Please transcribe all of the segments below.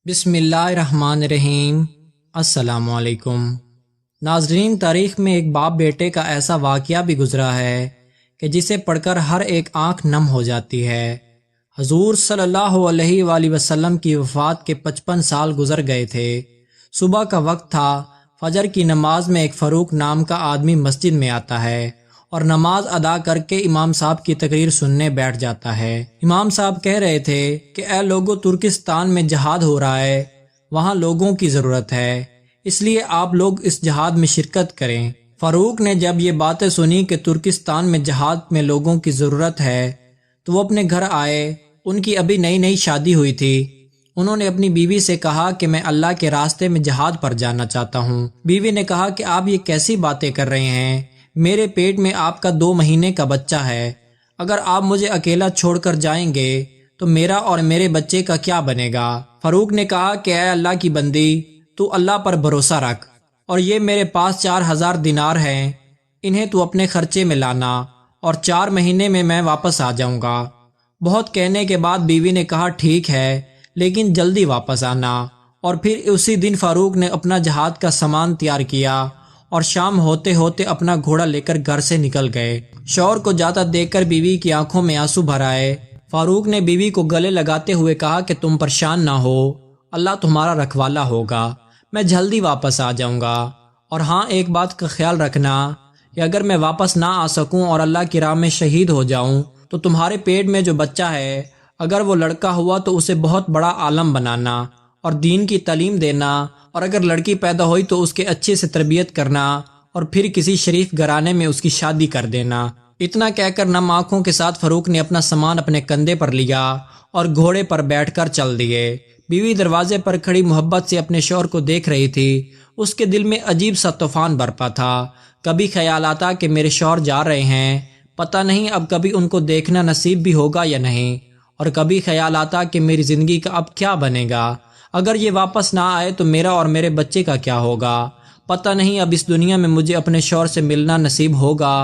بسم اللہ الرحمن الرحیم۔ السلام علیکم ناظرین، تاریخ میں ایک باپ بیٹے کا ایسا واقعہ بھی گزرا ہے کہ جسے پڑھ کر ہر ایک آنکھ نم ہو جاتی ہے۔ حضور صلی اللہ علیہ وآلہ وسلم کی وفات کے 55 سال گزر گئے تھے۔ صبح کا وقت تھا۔ فجر کی نماز میں ایک فاروق نام کا آدمی مسجد میں آتا ہے اور نماز ادا کر کے امام صاحب کی تقریر سننے بیٹھ جاتا ہے۔ امام صاحب کہہ رہے تھے کہ اے لوگو، ترکستان میں جہاد ہو رہا ہے، وہاں لوگوں کی ضرورت ہے، اس لیے آپ لوگ اس جہاد میں شرکت کریں۔ فاروق نے جب یہ باتیں سنی کہ ترکستان میں جہاد میں لوگوں کی ضرورت ہے تو وہ اپنے گھر آئے۔ ان کی ابھی نئی نئی شادی ہوئی تھی۔ انہوں نے اپنی بیوی سے کہا کہ میں اللہ کے راستے میں جہاد پر جانا چاہتا ہوں۔ بیوی نے کہا کہ آپ یہ کیسی باتیں کر رہے ہیں؟ میرے پیٹ میں آپ کا 2 مہینے کا بچہ ہے، اگر آپ مجھے اکیلا چھوڑ کر جائیں گے تو میرا اور میرے بچے کا کیا بنے گا؟ فاروق نے کہا کہ اے اللہ کی بندی، تو اللہ پر بھروسہ رکھ، اور یہ میرے پاس 4000 دینار ہیں، انہیں تو اپنے خرچے میں لانا، اور 4 مہینے میں واپس آ جاؤں گا۔ بہت کہنے کے بعد بیوی نے کہا ٹھیک ہے، لیکن جلدی واپس آنا۔ اور پھر اسی دن فاروق نے اپنا جہاد کا سامان تیار کیا اور شام ہوتے ہوتے اپنا گھوڑا لے کر گھر سے نکل گئے۔ شوہر کو جاتا دیکھ کر بیوی کی آنکھوں میں آنسو بھر آئے۔ فاروق نے بیوی کو گلے لگاتے ہوئے کہا کہ تم پریشان نہ ہو، اللہ تمہارا رکھوالا ہوگا، میں جلدی واپس آ جاؤں گا۔ اور ہاں، ایک بات کا خیال رکھنا کہ اگر میں واپس نہ آ سکوں اور اللہ کی راہ میں شہید ہو جاؤں تو تمہارے پیٹ میں جو بچہ ہے، اگر وہ لڑکا ہوا تو اسے بہت بڑا عالم بنانا اور دین کی تعلیم دینا، اور اگر لڑکی پیدا ہوئی تو اس کے اچھے سے تربیت کرنا اور پھر کسی شریف گھرانے میں اس کی شادی کر دینا۔ اتنا کہہ کر نم آنکھوں کے ساتھ فاروق نے اپنا سامان اپنے کندھے پر لیا اور گھوڑے پر بیٹھ کر چل دیے۔ بیوی دروازے پر کھڑی محبت سے اپنے شوہر کو دیکھ رہی تھی۔ اس کے دل میں عجیب سا طوفان برپا تھا۔ کبھی خیال آتا کہ میرے شوہر جا رہے ہیں، پتہ نہیں اب کبھی ان کو دیکھنا نصیب بھی ہوگا یا نہیں، اور کبھی خیال آتا کہ میری زندگی کا اب کیا بنے گا، اگر یہ واپس نہ آئے تو میرا اور میرے بچے کا کیا ہوگا، پتہ نہیں اب اس دنیا میں مجھے اپنے شوہر سے ملنا نصیب ہوگا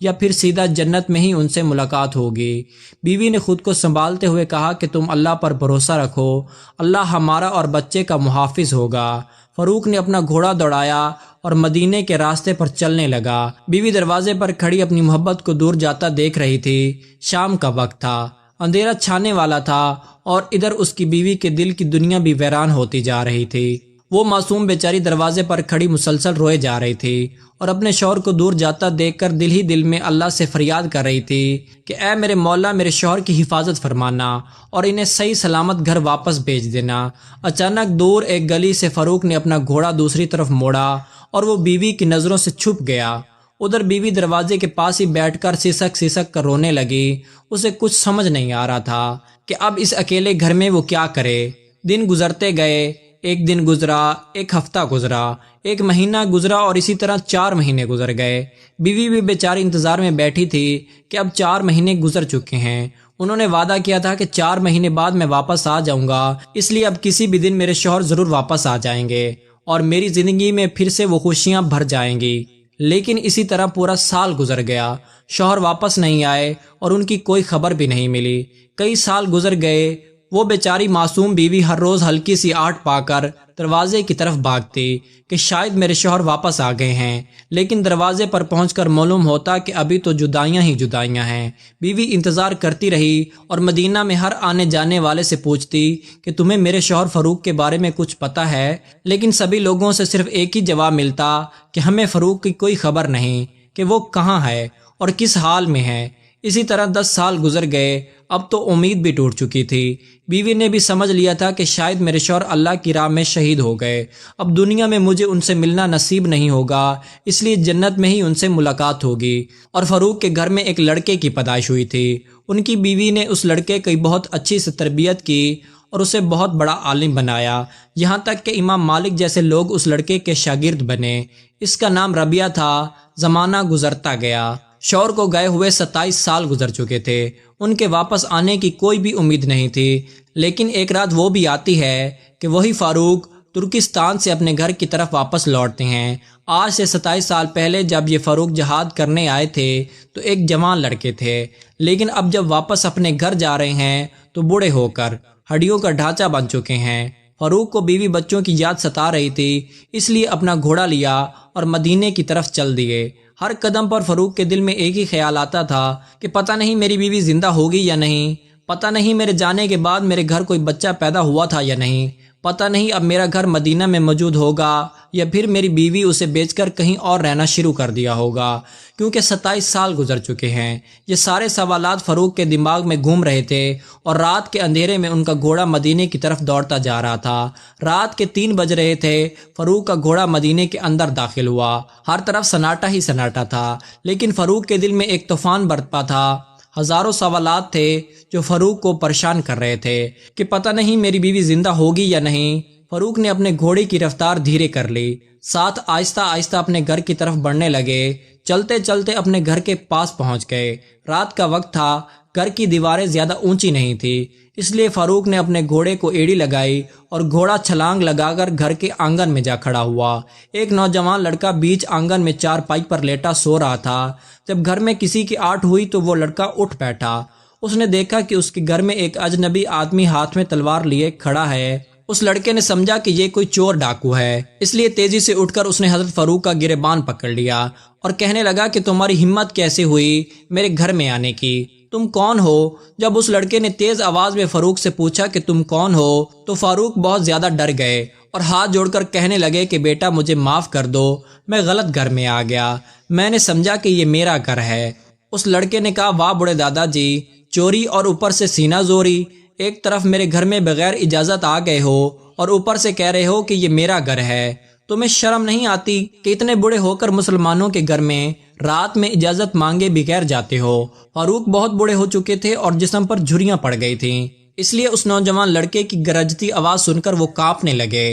یا پھر سیدھا جنت میں ہی ان سے ملاقات ہوگی۔ بیوی نے خود کو سنبھالتے ہوئے کہا کہ تم اللہ پر بھروسہ رکھو، اللہ ہمارا اور بچے کا محافظ ہوگا۔ فاروق نے اپنا گھوڑا دوڑایا اور مدینے کے راستے پر چلنے لگا۔ بیوی دروازے پر کھڑی اپنی محبت کو دور جاتا دیکھ رہی تھی۔ شام کا وقت تھا، اندھیرا چھانے والا تھا، اور ادھر اس کی بیوی کے دل کی دنیا بھی ویران ہوتی جا رہی تھی۔ وہ معصوم بیچاری دروازے پر کھڑی مسلسل روئے جا رہی تھی اور اپنے شوہر کو دور جاتا دیکھ کر دل ہی دل میں اللہ سے فریاد کر رہی تھی کہ اے میرے مولا، میرے شوہر کی حفاظت فرمانا اور انہیں صحیح سلامت گھر واپس بھیج دینا۔ اچانک دور ایک گلی سے فاروق نے اپنا گھوڑا دوسری طرف موڑا اور وہ بیوی کی نظروں سے چھپ گیا۔ ادھر بیوی دروازے کے پاس ہی بیٹھ کر سسک کر رونے لگی۔ اسے کچھ سمجھ نہیں آ رہا تھا کہ اب اس اکیلے گھر میں وہ کیا کرے۔ دن گزرتے گئے، ایک دن گزرا، ایک ہفتہ گزرا، ایک مہینہ گزرا، اور اسی طرح 4 مہینے گزر گئے۔ بیوی بھی بیچاری انتظار میں بیٹھی تھی کہ اب 4 مہینے گزر چکے ہیں۔ انہوں نے وعدہ کیا تھا کہ 4 مہینے بعد میں واپس آ جاؤں گا، اس لیے اب کسی بھی دن میرے شوہر ضرور واپس آ جائیں گے اور میری زندگی میں پھر سے وہ خوشیاں بھر جائیں گی۔ لیکن اسی طرح پورا سال گزر گیا، شوہر واپس نہیں آئے اور ان کی کوئی خبر بھی نہیں ملی۔ کئی سال گزر گئے۔ وہ بیچاری معصوم بیوی ہر روز ہلکی سی آٹ پا کر دروازے کی طرف بھاگتی کہ شاید میرے شوہر واپس آ گئے ہیں، لیکن دروازے پر پہنچ کر معلوم ہوتا کہ ابھی تو جدائیاں ہی جدائیاں ہیں۔ بیوی انتظار کرتی رہی اور مدینہ میں ہر آنے جانے والے سے پوچھتی کہ تمہیں میرے شوہر فاروق کے بارے میں کچھ پتہ ہے، لیکن سبھی لوگوں سے صرف ایک ہی جواب ملتا کہ ہمیں فاروق کی کوئی خبر نہیں کہ وہ کہاں ہے اور کس حال میں ہے۔ اسی طرح 10 سال گزر گئے۔ اب تو امید بھی ٹوٹ چکی تھی۔ بیوی نے بھی سمجھ لیا تھا کہ شاید میرے شوہر اللہ کی راہ میں شہید ہو گئے، اب دنیا میں مجھے ان سے ملنا نصیب نہیں ہوگا، اس لیے جنت میں ہی ان سے ملاقات ہوگی۔ اور فاروق کے گھر میں ایک لڑکے کی پیدائش ہوئی تھی۔ ان کی بیوی نے اس لڑکے کی بہت اچھی سے تربیت کی اور اسے بہت بڑا عالم بنایا، یہاں تک کہ امام مالک جیسے لوگ اس لڑکے کے شاگرد بنے۔ اس کا نام ربیعہ تھا۔ زمانہ گزرتا گیا۔ شوہر کو گئے ہوئے 27 سال گزر چکے تھے۔ ان کے واپس آنے کی کوئی بھی امید نہیں تھی، لیکن ایک رات وہ بھی آتی ہے کہ وہی فاروق ترکستان سے اپنے گھر کی طرف واپس لوٹتے ہیں۔ آج سے 27 سال پہلے جب یہ فاروق جہاد کرنے آئے تھے تو ایک جوان لڑکے تھے، لیکن اب جب واپس اپنے گھر جا رہے ہیں تو بوڑھے ہو کر ہڈیوں کا ڈھانچہ بن چکے ہیں۔ فاروق کو بیوی بچوں کی یاد ستا رہی تھی، اس لیے اپنا گھوڑا لیا اور مدینے کی طرف چل دیے۔ ہر قدم پر فاروق کے دل میں ایک ہی خیال آتا تھا کہ پتہ نہیں میری بیوی زندہ ہوگی یا نہیں، پتہ نہیں میرے جانے کے بعد میرے گھر کوئی بچہ پیدا ہوا تھا یا نہیں، پتہ نہیں اب میرا گھر مدینہ میں موجود ہوگا یا پھر میری بیوی اسے بیچ کر کہیں اور رہنا شروع کر دیا ہوگا، کیونکہ 27 سال گزر چکے ہیں۔ یہ سارے سوالات فاروق کے دماغ میں گھوم رہے تھے اور رات کے اندھیرے میں ان کا گھوڑا مدینے کی طرف دوڑتا جا رہا تھا۔ رات کے 3 بج رہے تھے، فاروق کا گھوڑا مدینے کے اندر داخل ہوا۔ ہر طرف سناٹا ہی سناٹا تھا، لیکن فاروق کے دل میں ایک طوفان برپا تھا۔ ہزاروں سوالات تھے جو فاروق کو پریشان کر رہے تھے کہ پتہ نہیں میری بیوی زندہ ہوگی یا نہیں۔ فاروق نے اپنے گھوڑے کی رفتار دھیرے کر لی، ساتھ آہستہ آہستہ اپنے گھر کی طرف بڑھنے لگے۔ چلتے چلتے اپنے گھر کے پاس پہنچ گئے۔ رات کا وقت تھا، گھر کی دیواریں زیادہ اونچی نہیں تھی، اس لیے فاروق نے اپنے گھوڑے کو ایڑی لگائی اور گھوڑا چھلانگ لگا کر گھر کے آنگن میں جا کھڑا ہوا۔ ایک نوجوان لڑکا بیچ آنگن میں چارپائی پر لیٹا سو رہا تھا۔ جب گھر میں کسی کی آٹ ہوئی تو وہ لڑکا اٹھ بیٹھا۔ اس نے دیکھا کہ اس کے گھر میں ایک اجنبی آدمی ہاتھ میں تلوار لیے کھڑا ہے۔ اس لڑکے نے سمجھا کہ یہ کوئی چور ڈاکو ہے، اس لیے تیزی سے اٹھ کر اس نے حضرت فاروق کا گریبان پکڑ لیا اور کہنے لگا کہ تمہاری ہمت کیسے ہوئی میرے گھر میں آنے کی؟ تم کون ہو؟ جب اس لڑکے نے تیز آواز میں فاروق سے پوچھا کہ تم کون ہو تو فاروق بہت زیادہ ڈر گئے اور ہاتھ جوڑ کر کہنے لگے کہ بیٹا مجھے معاف کر دو، میں غلط گھر میں آ گیا، میں نے سمجھا کہ یہ میرا گھر ہے۔ اس لڑکے نے کہا واہ بوڑھے دادا جی، چوری اور اوپر سے سینہ زوری، ایک طرف میرے گھر میں بغیر اجازت آ گئے ہو اور اوپر سے کہہ رہے ہو کہ یہ میرا گھر ہے۔ تمہیں شرم نہیں آتی کہ اتنے بڑے ہو کر مسلمانوں کے گھر میں رات میں اجازت مانگے بغیر جاتے ہو؟ فاروق بہت بوڑھے ہو چکے تھے اور جسم پر جھریاں پڑ گئی تھیں، اس لیے اس نوجوان لڑکے کی گرجتی آواز سن کر وہ کانپنے لگے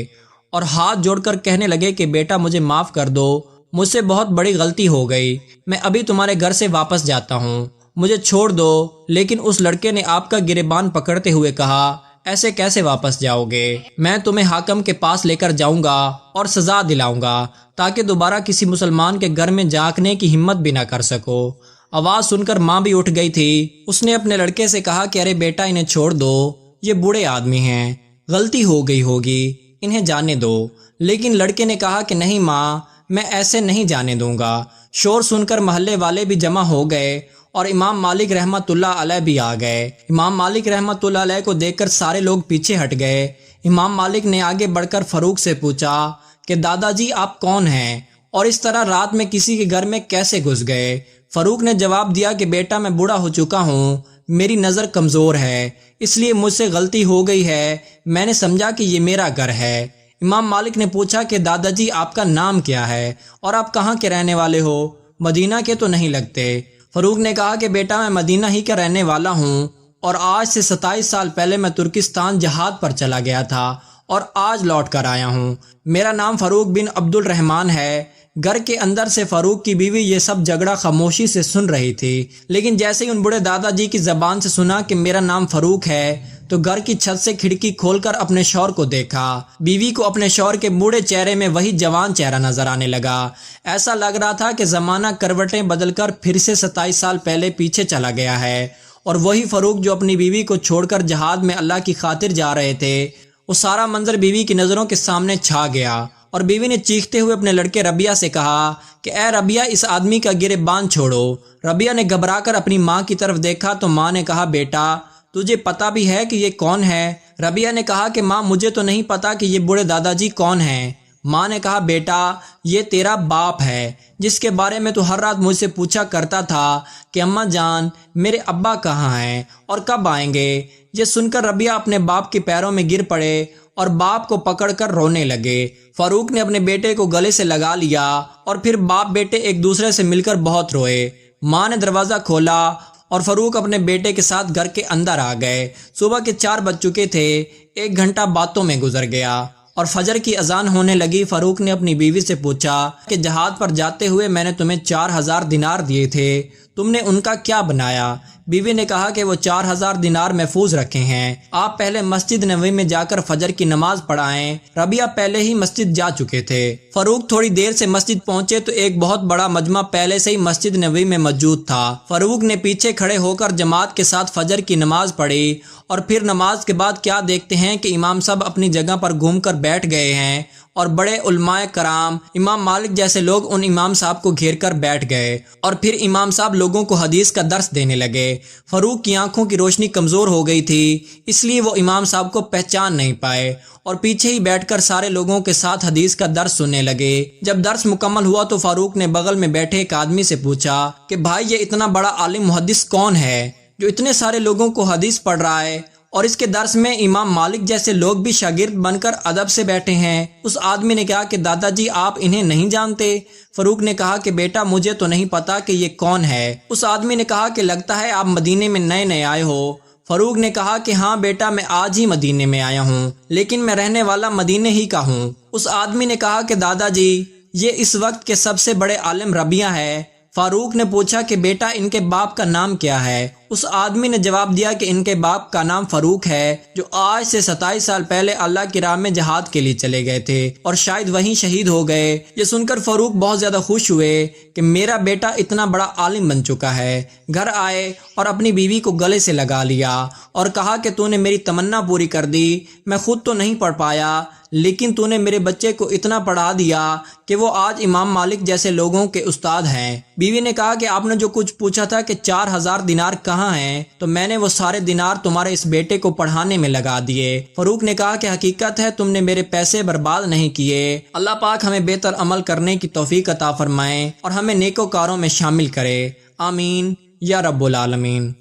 اور ہاتھ جوڑ کر کہنے لگے کہ بیٹا مجھے معاف کر دو، مجھ سے بہت بڑی غلطی ہو گئی، میں ابھی تمہارے گھر سے واپس جاتا ہوں، مجھے چھوڑ دو۔ لیکن اس لڑکے نے آپ کا گریبان پکڑتے ہوئے کہا ایسے کیسے واپس جاؤ گے؟ میں تمہیں حاکم کے پاس لے کر جاؤں گا اور سزا دلاؤں گا تاکہ دوبارہ کسی مسلمان کے گھر میں جھانکنے کی ہمت بھی نہ کر سکو۔ آواز سن کر ماں بھی اٹھ گئی تھی۔ اس نے اپنے لڑکے سے کہا کہ ارے بیٹا انہیں چھوڑ دو، یہ بوڑھے آدمی ہیں، غلطی ہو گئی ہوگی، انہیں جانے دو۔ لیکن لڑکے نے کہا کہ نہیں ماں، میں ایسے نہیں جانے دوں گا۔ شور سن کر محلے والے بھی جمع ہو گئے اور امام مالک رحمت اللہ علیہ بھی آ گئے۔ امام مالک رحمت اللہ علیہ کو دیکھ کر سارے لوگ پیچھے ہٹ گئے۔ امام مالک نے آگے بڑھ کر فاروق سے پوچھا کہ دادا جی آپ کون ہیں اور اس طرح رات میں کسی کے گھر میں کیسے گھس گئے؟ فاروق نے جواب دیا کہ بیٹا میں بوڑھا ہو چکا ہوں، میری نظر کمزور ہے، اس لیے مجھ سے غلطی ہو گئی ہے، میں نے سمجھا کہ یہ میرا گھر ہے۔ امام مالک نے پوچھا کہ دادا جی آپ کا نام کیا ہے اور آپ کہاں کے رہنے والے ہو؟ مدینہ کے تو نہیں لگتے۔ فاروق نے کہا کہ بیٹا میں مدینہ ہی کا رہنے والا ہوں اور آج سے 27 سال پہلے میں ترکستان جہاد پر چلا گیا تھا اور آج لوٹ کر آیا ہوں۔ میرا نام فاروق بن عبد الرحمن ہے۔ گھر کے اندر سے فاروق کی بیوی یہ سب جھگڑا خاموشی سے سن رہی تھی، لیکن جیسے ہی ان بوڑھے دادا جی کی زبان سے سنا کہ میرا نام فاروق ہے تو گھر کی چھت سے کھڑکی کھول کر اپنے شوہر کو دیکھا۔ بیوی کو اپنے شوہر کے بوڑھے چہرے میں وہی جوان چہرہ نظر آنے لگا۔ ایسا لگ رہا تھا کہ زمانہ کروٹیں بدل کر پھر سے 27 سال پہلے پیچھے چلا گیا ہے اور وہی فاروق جو اپنی بیوی کو چھوڑ کر جہاد میں اللہ کی خاطر جا رہے تھے، وہ سارا منظر بیوی کی نظروں کے سامنے چھا گیا اور بیوی نے چیختے ہوئے اپنے لڑکے ربیہ سے کہا کہ اے ربیہ اس آدمی کا گریبان چھوڑو۔ ربیہ نے گھبرا کر اپنی ماں کی طرف دیکھا تو ماں نے کہا بیٹا تجھے پتہ بھی ہے کہ یہ کون ہے؟ ربیہ نے کہا کہ ماں مجھے تو نہیں پتا کہ یہ بوڑھے دادا جی کون ہیں۔ ماں نے کہا بیٹا یہ تیرا باپ ہے جس کے بارے میں تو ہر رات مجھ سے پوچھا کرتا تھا کہ اماں جان میرے ابا کہاں ہیں اور کب آئیں گے؟ یہ سن کر ربیہ اپنے باپ کے پیروں میں گر پڑے اور باپ کو پکڑ کر رونے لگے۔ فاروق نے اپنے بیٹے کو گلے سے لگا لیا اور پھر باپ بیٹے ایک دوسرے سے مل کر بہت روئے۔ ماں نے دروازہ کھولا اور فاروق اپنے بیٹے کے ساتھ گھر کے اندر آ گئے۔ صبح کے 4 بج چکے تھے۔ 1 گھنٹہ باتوں میں گزر گیا اور فجر کی اذان ہونے لگی۔ فاروق نے اپنی بیوی سے پوچھا کہ جہاد پر جاتے ہوئے میں نے تمہیں 4000 دینار دیے تھے، تم نے ان کا کیا بنایا؟ بیوی نے کہا کہ وہ 4000 دینار محفوظ رکھے ہیں، آپ پہلے مسجد نبوی میں جا کر فجر کی نماز پڑھائیں۔ ربیعہ پہلے ہی مسجد جا چکے تھے۔ فاروق تھوڑی دیر سے مسجد پہنچے تو ایک بہت بڑا مجمع پہلے سے ہی مسجد نبوی میں موجود تھا۔ فاروق نے پیچھے کھڑے ہو کر جماعت کے ساتھ فجر کی نماز پڑھی، اور پھر نماز کے بعد کیا دیکھتے ہیں کہ امام صاحب اپنی جگہ پر گھوم کر بیٹھ گئے ہیں، اور بڑے علماء کرام، امام مالک جیسے لوگ ان امام صاحب کو گھیر کر بیٹھ گئے، اور پھر امام صاحب لوگوں کو حدیث کا درس دینے لگے۔ فاروق کی آنکھوں کی روشنی کمزور ہو گئی تھی، اس لیے وہ امام صاحب کو پہچان نہیں پائے، اور پیچھے ہی بیٹھ کر سارے لوگوں کے ساتھ حدیث کا درس سننے لگے۔ جب درس مکمل ہوا تو فاروق نے بغل میں بیٹھے ایک آدمی سے پوچھا کہ بھائی، یہ اتنا بڑا عالم محدث کون ہے جو اتنے سارے لوگوں کو حدیث پڑھ رہا ہے، اور اس کے درس میں امام مالک جیسے لوگ بھی شاگرد بن کر ادب سے بیٹھے ہیں؟ اس آدمی نے کہا کہ دادا جی، آپ انہیں نہیں جانتے؟ فاروق نے کہا کہ بیٹا، مجھے تو نہیں پتا کہ یہ کون ہے۔ اس آدمی نے کہا کہ لگتا ہے آپ مدینے میں نئے نئے آئے ہو۔ فاروق نے کہا کہ ہاں بیٹا، میں آج ہی مدینے میں آیا ہوں، لیکن میں رہنے والا مدینے ہی کا ہوں۔ اس آدمی نے کہا کہ دادا جی، یہ اس وقت کے سب سے بڑے عالم ربیعہ ہے۔ فاروق نے پوچھا کہ بیٹا، ان کے باپ کا نام کیا ہے؟ اس آدمی نے جواب دیا کہ ان کے باپ کا نام فاروق ہے، جو آج سے 27 سال پہلے اللہ کی راہ میں جہاد کے لیے چلے گئے تھے اور شاید وہیں شہید ہو گئے۔ یہ سن کر فاروق بہت زیادہ خوش ہوئے کہ میرا بیٹا اتنا بڑا عالم بن چکا ہے۔ گھر آئے اور اپنی بیوی کو گلے سے لگا لیا اور کہا کہ تو نے میری تمنا پوری کر دی۔ میں خود تو نہیں پڑھ پایا، لیکن تو نے میرے بچے کو اتنا پڑھا دیا کہ وہ آج امام مالک جیسے لوگوں کے استاد ہیں۔ بیوی نے کہا کہ آپ نے جو کچھ پوچھا تھا کہ 4000 دینار کہاں ہیں، تو میں نے وہ سارے دینار تمہارے اس بیٹے کو پڑھانے میں لگا دیے۔ فاروق نے کہا کہ حقیقت ہے تم نے میرے پیسے برباد نہیں کیے۔ اللہ پاک ہمیں بہتر عمل کرنے کی توفیق عطا فرمائے اور ہمیں نیکوکاروں میں شامل کرے، آمین یا رب العالمین۔